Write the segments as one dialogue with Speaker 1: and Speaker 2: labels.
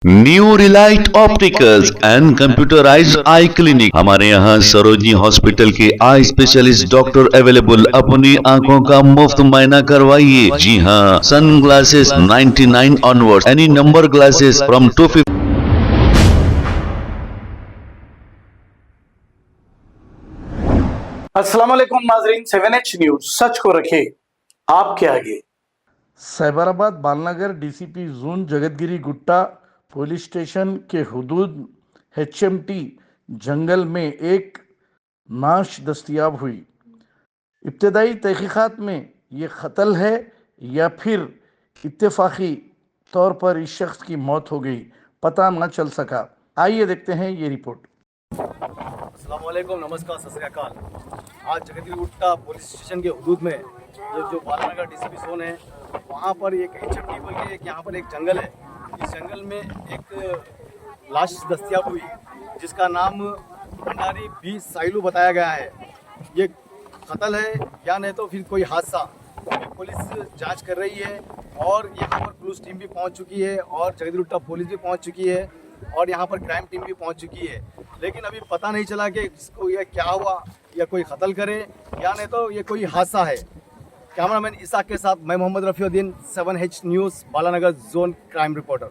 Speaker 1: New relight opticals and computerised eye clinic. हमारे यहाँ Sarojini hospital के आई स्पेशलिस्ट डॉक्टर अवेलेबल। अपनी आंखों का मुफ्त मुआयना करवाइए। जी हाँ, sun glasses 99 onward, any number glasses from 250।
Speaker 2: अस्सलाम वालेकुम नाजरीन, 7H न्यूज सच को रखे आपके आगे।
Speaker 3: Cyberabad Balanagar DCP zone Jagathgiri Gutta police station के हुदूद HMT जंगल में एक नाश दस्तयाब हुई। इब्तदाई तहकीकात में ये कत्ल है या फिर इत्तेफाकी तौर पर इस शख्स की मौत हो गई, पता न चल सका। आइए देखते हैं ये रिपोर्ट।
Speaker 4: अस्सलाम वालेकुम, नमस्कार, सत श्री अकाल। आज जगतगिरी गुट्टा पुलिस स्टेशन के हुदूद में जो बालानगर डीसीपी जोन है, वहाँ पर एक HMT बोल के यहाँ पर एक जंगल है। इस जंगल में एक लाश दस्तयाब हुई जिसका नाम भंडारी बी साइलू बताया गया है। ये कत्ल है या नहीं तो फिर कोई हादसा, पुलिस जांच कर रही है और यहाँ पर पुलिस टीम भी पहुँच चुकी है और जगतगिरी गुट्टा पुलिस भी पहुँच चुकी है और यहाँ पर क्राइम टीम भी पहुँच चुकी है। लेकिन अभी पता नहीं चला कि इसको ये क्या हुआ, या कोई कत्ल करे या नहीं तो ये कोई हादसा है। कैमरामैन इसाक के साथ मैं Mohammed Rafiuddin, 7H news Balanagar zone crime reporter.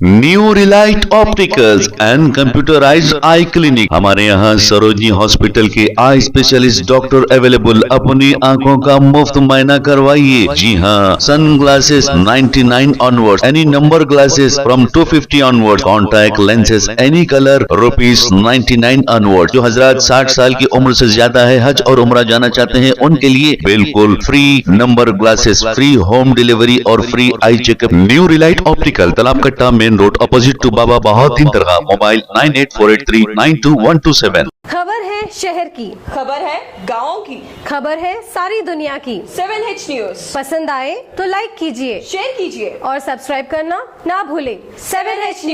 Speaker 1: New relight opticals and computerised eye clinic. हमारे यहाँ सरोजनी हॉस्पिटल के आई स्पेशलिस्ट डॉक्टर अवेलेबल। अपनी आंखों का मुफ्त मुआयना करवाइए। जी हाँ, sun glasses 99 onward, any number glasses from 250 onward, contact lenses any colour ₹99 onward. जो हजरात 60 साल की उम्र से ज्यादा है, हज और उम्रा जाना चाहते हैं, उनके लिए बिल्कुल free number glasses, free home delivery और free eye checkup. New Relight optical, Talab Katta, main road, opposite to Baba Bahauddin दरगाह। मोबाइल 9848392127।
Speaker 5: खबर है शहर की,
Speaker 6: खबर है गाँव की,
Speaker 5: खबर है सारी दुनिया की।
Speaker 6: 7H न्यूज
Speaker 5: पसंद आए तो लाइक कीजिए,
Speaker 6: शेयर कीजिए
Speaker 5: और सब्सक्राइब करना ना भूलें।
Speaker 6: 7H news.